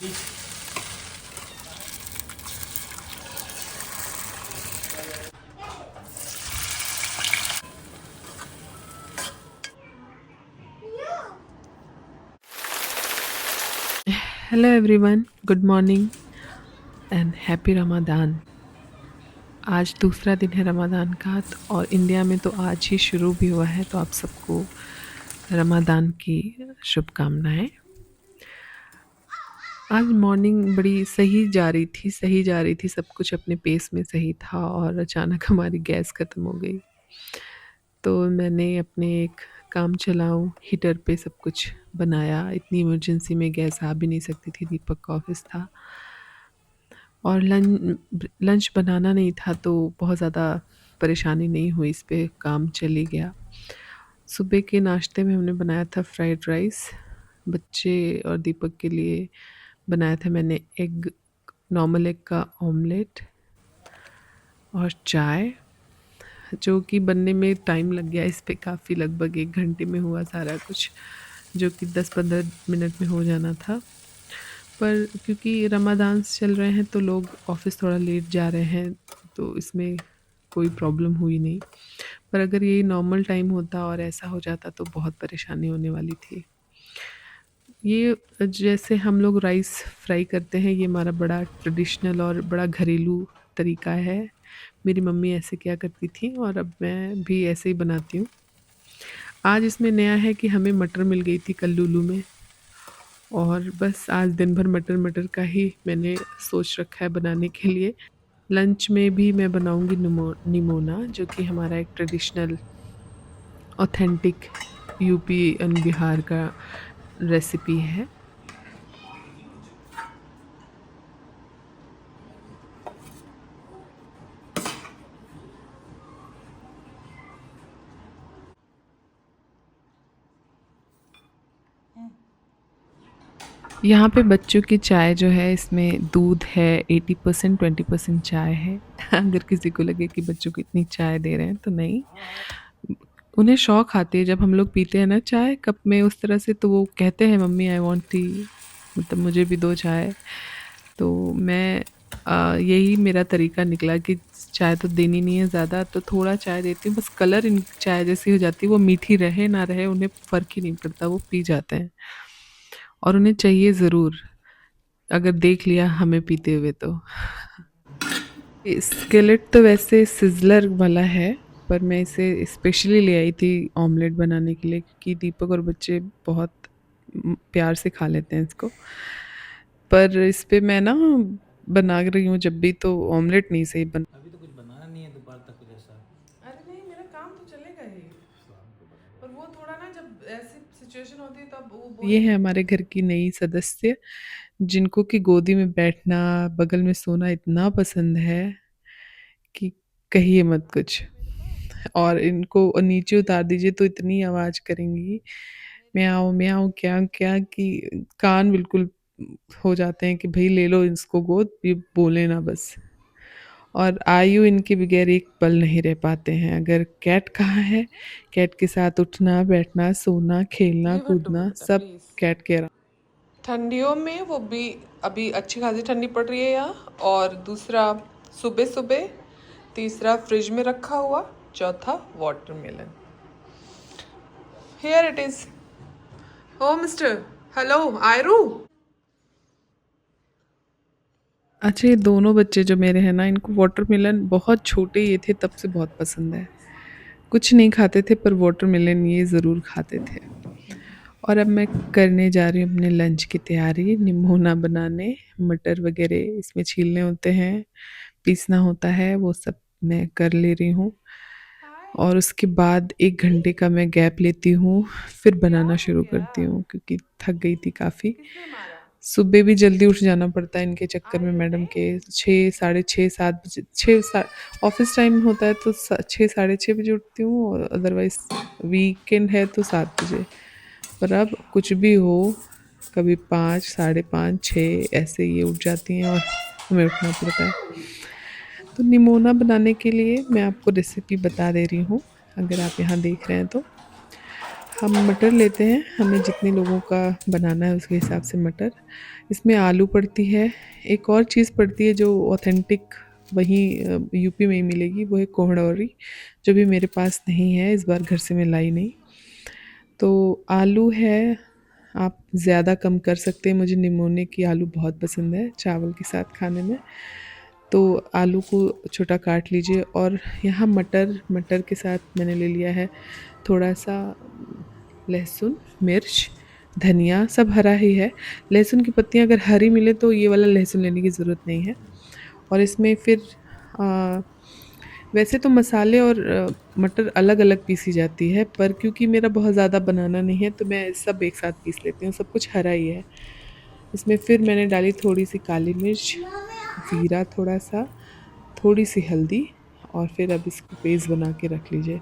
Hello everyone, good morning and happy Ramadan. आज दूसरा दिन है रमादान का और इंडिया में तो आज ही शुरू भी हुआ है, तो आप सबको रमादान की शुभकामनाएं। आज मॉर्निंग बड़ी सही जा रही थी, सब कुछ अपने पेस में सही था और अचानक हमारी गैस ख़त्म हो गई। तो मैंने अपने एक काम चलाऊँ हीटर पे सब कुछ बनाया। इतनी इमरजेंसी में गैस आ भी नहीं सकती थी, दीपक का ऑफ़िस था और लंच बनाना नहीं था, तो बहुत ज़्यादा परेशानी नहीं हुई, इस पे काम चल ही गया। सुबह के नाश्ते में हमने बनाया था फ्राइड राइस, बच्चे और दीपक के लिए बनाया था मैंने नॉर्मल एग का ऑमलेट और चाय, जो कि बनने में टाइम लग गया इस पे काफ़ी, लगभग 1 घंटे में हुआ सारा कुछ, जो कि 10-15 मिनट में हो जाना था। पर क्योंकि रमादान चल रहे हैं तो लोग ऑफ़िस थोड़ा लेट जा रहे हैं, तो इसमें कोई प्रॉब्लम हुई नहीं। पर अगर यही नॉर्मल टाइम होता और ऐसा हो जाता तो बहुत परेशानी होने वाली थी। ये जैसे हम लोग राइस फ्राई करते हैं, ये हमारा बड़ा ट्रेडिशनल और बड़ा घरेलू तरीका है। मेरी मम्मी ऐसे किया करती थी और अब मैं भी ऐसे ही बनाती हूँ। आज इसमें नया है कि हमें मटर मिल गई थी कल लुलु में, और बस आज दिन भर मटर मटर का ही मैंने सोच रखा है बनाने के लिए। लंच में भी मैं बनाऊँगी निमोना, जो कि हमारा एक traditional authentic UP and Bihar का रेसिपी है। यहाँ पे बच्चों की चाय जो है, इसमें दूध है 80%, 20% चाय है। अगर किसी को लगे कि बच्चों को इतनी चाय दे रहे हैं तो नहीं, उन्हें शौक आती है जब हम लोग पीते हैं ना चाय कप में उस तरह से, तो वो कहते हैं मम्मी आई वांट टी, मतलब मुझे भी दो चाय। तो मैं यही मेरा तरीका निकला कि चाय तो देनी नहीं है ज़्यादा, तो थोड़ा चाय देती हूँ, बस कलर इन चाय जैसी हो जाती है, वो मीठी रहे ना रहे उन्हें फ़र्क ही नहीं पड़ता, वो पी जाते हैं और उन्हें चाहिए ज़रूर, अगर देख लिया हमें पीते हुए तो। स्केलेट तो वैसे सिज़लर वाला है, पर मैं इसे स्पेशली ले आई थी ऑमलेट बनाने के लिए, क्योंकि दीपक और बच्चे बहुत प्यार से खा लेते हैं इसको। पर इस पे मैं ना बना रही हूँ जब भी, तो ऑमलेट नहीं सही बन। अभी तो कुछ बनाना नहीं है दोपहर तक कुछ ऐसा। अरे नहीं, मेरा काम तो चलेगा ही, पर वो थोड़ा ना जब ऐसी सिचुएशन होती है तब वो ये है हमारे घर की नई सदस्य, जिनको कि गोदी में बैठना, बगल में सोना इतना पसंद है कि कहिए मत कुछ। और इनको नीचे उतार दीजिए तो इतनी आवाज़ करेंगी, म्याऊँ म्याऊँ क्या क्या, कि कान बिल्कुल हो जाते हैं कि भई ले लो इसको गोद, ये बोले ना बस। और आयु इनके बगैर एक पल नहीं रह पाते हैं। अगर कैट कहाँ है, कैट के साथ उठना, बैठना, सोना, खेलना, लीव इट टू मी कूदना बेटा सब प्लीज। कैट के ठंडियों में वो भी अभी अच्छी खासी ठंडी पड़ रही है यहाँ। और दूसरा सुबह सुबह, तीसरा फ्रिज में रखा हुआ, चौथा watermelon. Here it is. Oh mister, hello आयरू। अच्छा, ये दोनों बच्चे जो मेरे हैं ना, इनको वाटरमेलन बहुत छोटे ये थे तब से बहुत पसंद है। कुछ नहीं खाते थे पर वाटरमेलन ये ज़रूर खाते थे। और अब मैं करने जा रही हूँ अपने लंच की तैयारी, निमोना बनाने, मटर वग़ैरह इसमें छीलने होते हैं, पीसना होता है, वो सब मैं कर ले रही हूँ। और उसके बाद 1 घंटे का मैं गैप लेती हूँ, फिर बनाना शुरू करती हूँ क्योंकि थक गई थी काफ़ी। सुबह भी जल्दी उठ जाना पड़ता है इनके चक्कर में, मैडम के 6 साढ़े 6 7 बजे, 6 सा ऑफ़िस टाइम होता है तो 6 साढ़े 6 बजे उठती हूँ, और अदरवाइज़ वीकेंड है तो 7 बजे। पर अब कुछ भी हो, कभी 5 साढ़े 5 6 ऐसे ये उठ जाती हैं और हमें उठना पड़ता है। तो निमोना बनाने के लिए मैं आपको रेसिपी बता दे रही हूँ, अगर आप यहाँ देख रहे हैं तो। हम मटर लेते हैं, हमें जितने लोगों का बनाना है उसके हिसाब से मटर। इसमें आलू पड़ती है, एक और चीज़ पड़ती है जो ऑथेंटिक वहीं यूपी में ही मिलेगी, वो है कोहड़ौरी, जो भी मेरे पास नहीं है, इस बार घर से मैं लाई नहीं। तो आलू है, आप ज़्यादा कम कर सकते हैं, मुझे निमोने की आलू बहुत पसंद है चावल के साथ खाने में। तो आलू को छोटा काट लीजिए, और यहाँ मटर, मटर के साथ मैंने ले लिया है थोड़ा सा लहसुन, मिर्च, धनिया, सब हरा ही है। लहसुन की पत्तियाँ अगर हरी मिले तो ये वाला लहसुन लेने की ज़रूरत नहीं है। और इसमें फिर अ, वैसे तो मसाले और मटर अलग-अलग पीसी जाती है, पर क्योंकि मेरा बहुत ज़्यादा बनाना नहीं है तो मैं सब एक साथ पीस लेती हूँ, सब कुछ हरा ही है। इसमें फिर मैंने डाली थोड़ी-सी काली मिर्च, ज़ीरा थोड़ा-सा, थोड़ी-सी हल्दी, और फिर अब इसको पेस्ट बना के रख लीजिए।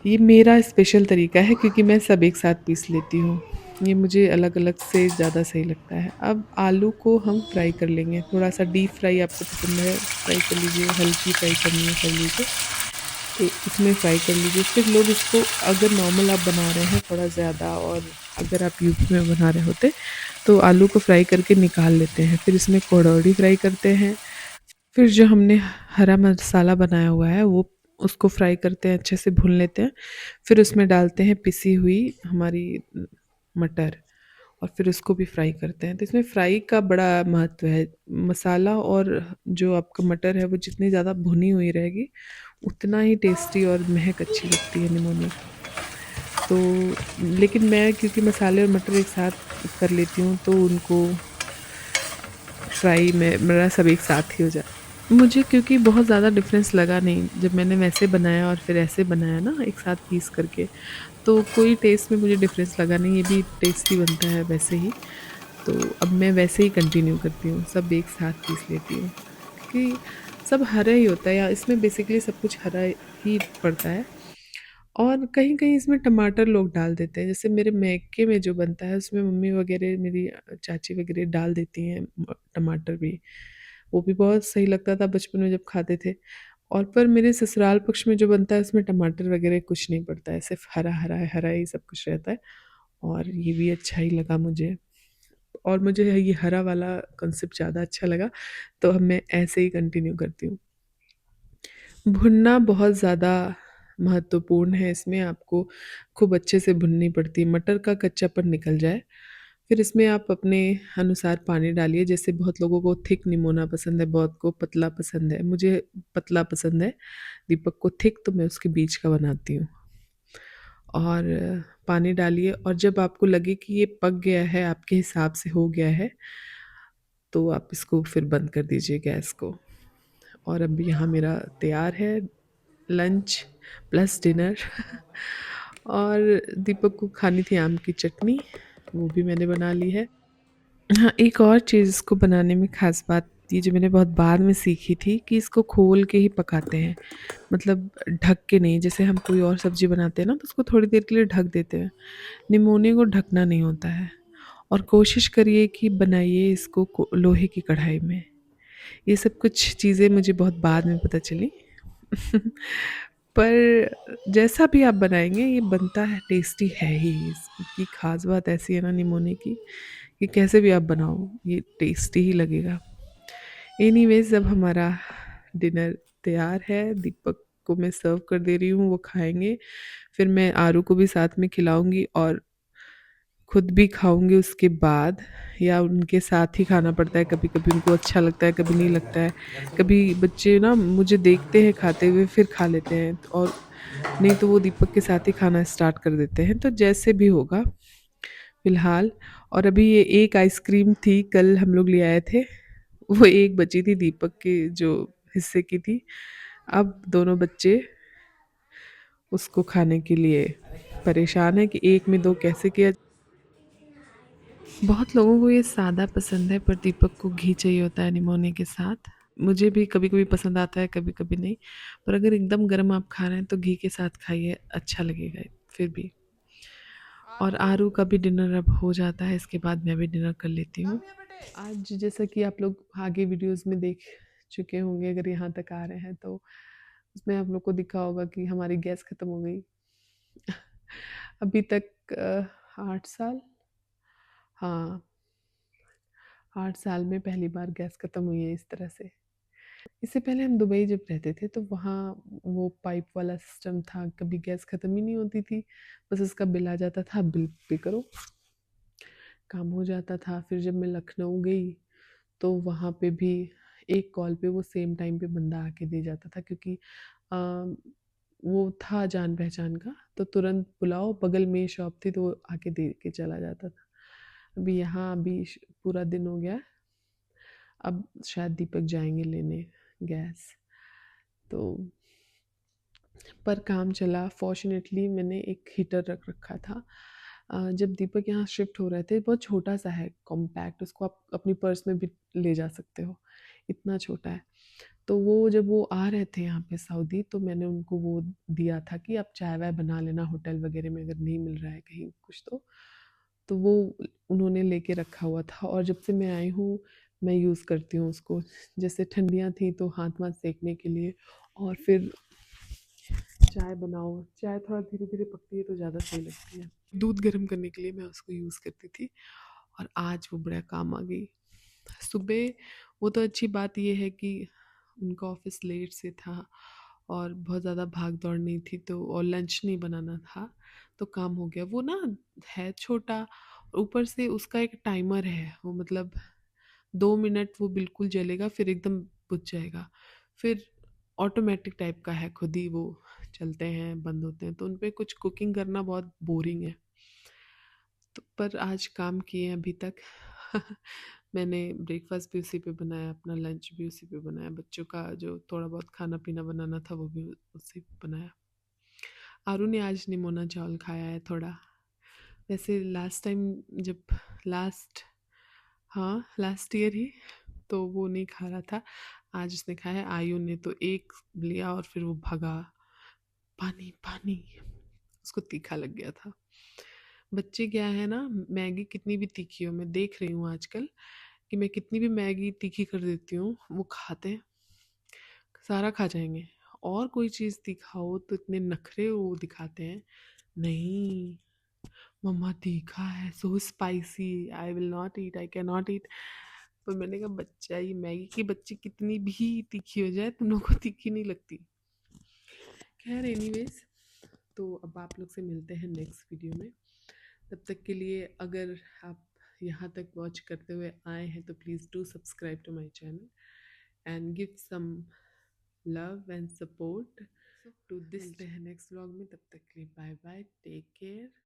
ये मेरा स्पेशल तरीका है क्योंकि मैं सब एक साथ पीस लेती हूँ। ये मुझे अलग-अलग से ज़्यादा सही लगता है। अब आलू को हम फ्राई कर लेंगे, थोड़ा-सा डीप फ्राई आपको पसंद है, फ्राई कर लीजिए, हल्की फ्राई करनी है कर लीजिए। इसमें फ्राई कर लीजिए। फिर लोग इसको, अगर नॉर्मल आप बना रहे हैं थोड़ा ज़्यादा, और अगर आप यूपी में बना रहे होते तो आलू को फ्राई करके निकाल लेते हैं, फिर इसमें कोड़ौड़ी फ्राई करते हैं, फिर जो हमने हरा मसाला बनाया हुआ है वो उसको फ्राई करते हैं, अच्छे से भून लेते हैं, फिर उसमें डालते हैं पिसी हुई हमारी मटर, और फिर उसको भी फ्राई करते हैं। तो इसमें फ्राई का बड़ा महत्व है। मसाला और जो आपका मटर है वो जितनी ज़्यादा भुनी हुई रहेगी उतना ही टेस्टी और महक अच्छी लगती है निमोने की। तो लेकिन मैं क्योंकि मसाले और मटर एक साथ कर लेती हूँ तो उनको फ्राई में मेरा सब एक साथ ही हो जाता है। मुझे क्योंकि बहुत ज़्यादा डिफ़रेंस लगा नहीं, जब मैंने वैसे बनाया और फिर ऐसे बनाया ना एक साथ पीस करके, तो कोई टेस्ट में मुझे डिफ़रेंस लगा नहीं, ये भी टेस्टी बनता है वैसे ही। तो अब मैं वैसे ही कंटिन्यू करती हूँ, सब एक साथ पीस लेती हूँ, क्योंकि सब हरा ही होता है, या इसमें बेसिकली सब कुछ हरा ही पड़ता है। और कहीं-कहीं इसमें टमाटर लोग डाल देते हैं, जैसे मेरे मैके में जो बनता है उसमें मम्मी वग़ैरह मेरी चाची वग़ैरह डाल देती हैं टमाटर भी। वो भी बहुत सही लगता था बचपन में जब खाते थे। और पर मेरे ससुराल पक्ष में जो बनता है उसमें टमाटर वग़ैरह कुछ नहीं पड़ता है, सिर्फ़ हरा-हरा है, हरा ही सब कुछ रहता है, और ये भी अच्छा ही लगा मुझे। और मुझे ये हरा वाला कॉन्सेप्ट ज़्यादा अच्छा लगा, तो अब मैं ऐसे ही कंटिन्यू करती हूँ। भुनना बहुत ज़्यादा महत्वपूर्ण है, इसमें आपको खूब अच्छे से भुननी पड़ती है, मटर का कच्चापन निकल जाए। फिर इसमें आप अपने अनुसार पानी डालिए, जैसे बहुत लोगों को थिक निमोना पसंद है, बहुत को पतला पसंद है, मुझे पतला पसंद है, दीपक को थिक, तो मैं उसके बीच का बनाती हूँ। और पानी डालिए, और जब आपको लगे कि ये पक गया है, आपके हिसाब से हो गया है, तो आप इसको फिर बंद कर दीजिए गैस को। और अब यहाँ मेरा तैयार है लंच प्लस डिनर। और दीपक को खानी थी आम की चटनी, वो भी मैंने बना ली है। हाँ, एक और चीज़ इसको बनाने में ख़ास बात ये जो मैंने बहुत बाद में सीखी थी कि इसको खोल के ही पकाते हैं, मतलब ढक के नहीं। जैसे हम कोई और सब्ज़ी बनाते हैं ना तो उसको थोड़ी देर के लिए ढक देते हैं, निमोने को ढकना नहीं होता है। और कोशिश करिए कि बनाइए इसको लोहे की कढ़ाई में। ये सब कुछ चीज़ें मुझे बहुत बाद में पता चली। पर जैसा भी आप बनाएँगे ये बनता है, टेस्टी है ही। इसकी ख़ास बात ऐसी है ना निमोने की, कि कैसे भी आप बनाओ ये टेस्टी ही लगेगा। एनीवेज़ अब हमारा डिनर तैयार है, दीपक को मैं सर्व कर दे रही हूँ, वो खाएँगे। फिर मैं आरू को भी साथ में खिलाऊँगी और खुद भी खाऊँगी उसके बाद, या उनके साथ ही खाना पड़ता है, कभी-कभी उनको अच्छा लगता है, कभी नहीं लगता है। कभी बच्चे ना मुझे देखते हैं खाते हुए फिर खा लेते हैं, और नहीं तो वो दीपक के साथ ही खाना स्टार्ट कर देते हैं, तो जैसे भी होगा फ़िलहाल। और अभी ये एक आइसक्रीम थी, कल हम लोग ले आए थे, वो एक बची थी दीपक के जो हिस्से की थी। अब दोनों बच्चे उसको खाने के लिए परेशान हैं कि एक में 2 कैसे किया। बहुत लोगों को ये सादा पसंद है, पर दीपक को घी चाहिए होता है निमोने के साथ। मुझे भी कभी-कभी पसंद आता है, कभी-कभी नहीं। पर अगर एकदम गरम आप खा रहे हैं तो घी के साथ खाइए, अच्छा लगेगा फिर भी। और आरू का भी डिनर अब हो जाता है, इसके बाद मैं भी डिनर कर लेती हूँ। आज जैसा कि आप लोग आगे वीडियोज़ में देख चुके होंगे, अगर यहाँ तक आ रहे हैं तो उसमें आप लोग को दिखा होगा कि हमारी गैस खत्म हो गई। अभी तक 8 साल, हाँ, 8 साल में पहली बार गैस खत्म हुई है इस तरह से। इससे पहले हम दुबई जब रहते थे तो वहाँ वो पाइप वाला सिस्टम था, कभी गैस खत्म ही नहीं होती थी, बस उसका बिल आ जाता था, बिल पे करो, काम हो जाता था। फिर जब मैं लखनऊ गई तो वहाँ पे भी एक कॉल पे वो सेम टाइम पे बंदा आके दे जाता था, क्योंकि अ, वो था जान पहचान का, तो तुरंत बुलाओ, बगल में शॉप थी तो वो आके दे के चला जाता था। अभी यहाँ अभी पूरा दिन हो गया, अब शायद दीपक जाएंगे लेने गैस, तो पर काम चला। फॉर्चुनेटली मैंने एक हीटर रख रखा था। जब दीपक यहाँ शिफ्ट हो रहे थे, बहुत छोटा सा है, कॉम्पैक्ट, उसको आप अपनी पर्स में भी ले जा सकते हो, इतना छोटा है। तो वो जब वो आ रहे थे यहाँ पे सऊदी, तो मैंने उनको वो दिया था कि आप चाय वाय बना लेना होटल वगैरह में, अगर नहीं मिल रहा है कहीं कुछ तो वो उन्होंने लेके रखा हुआ था। और जब से मैं आई हूँ मैं यूज़ करती हूँ उसको, जैसे ठंडियाँ थी तो हाथ वाथ सेकने के लिए, और फिर चाय बनाओ, चाय थोड़ा धीरे धीरे पकती है तो ज़्यादा सही लगती है। दूध गर्म करने के लिए मैं उसको यूज़ करती थी, और आज वो बड़ा काम आ गई। सुबह वो तो अच्छी बात ये है कि उनका ऑफिस लेट से था और बहुत ज़्यादा भाग दौड़ नहीं थी, तो और लंच नहीं बनाना था, तो काम हो गया। वो ना है छोटा, ऊपर से उसका एक टाइमर है, वो मतलब 2 मिनट वो बिल्कुल जलेगा, फिर एकदम बुझ जाएगा, फिर ऑटोमेटिक टाइप का है, खुद ही वो चलते हैं बंद होते हैं, तो उन पे कुछ कुकिंग करना बहुत बोरिंग है। तो पर आज काम किए अभी तक। मैंने ब्रेकफास्ट भी उसी पे बनाया, अपना लंच भी उसी पे बनाया, बच्चों का जो थोड़ा बहुत खाना पीना बनाना था वो भी उसी पे बनाया। आरू ने आज निमोना चावल खाया है थोड़ा। वैसे लास्ट टाइम जब लास्ट हाँ लास्ट ईयर ही तो वो नहीं खा रहा था, आज उसने खाया है। आयु ने तो एक लिया और फिर वो भगा, पानी पानी, उसको तीखा लग गया था। बच्चे क्या है ना, मैगी कितनी भी तीखी हो, मैं देख रही हूँ आजकल कि मैं कितनी भी मैगी तीखी कर देती हूँ, वो खाते हैं, सारा खा जाएंगे। और कोई चीज़ दिखाओ तो इतने नखरे वो दिखाते हैं, नहीं मम्मा तीखा है, सो spicy, I will not eat, I can not eat. पर मैंने कहा बच्चा, ये मैगी की बच्ची कितनी भी तीखी हो जाए तुम लोग को तीखी नहीं लगती। खैर एनीवेज, तो अब आप लोग से मिलते हैं नेक्स्ट वीडियो में। तब तक के लिए अगर आप यहाँ तक वॉच करते हुए आए हैं तो please do subscribe to my channel and give some love and support to this. मिलते हैं नेक्स्ट व्लॉग में, तब तक के लिए बाय बाय, टेक केयर।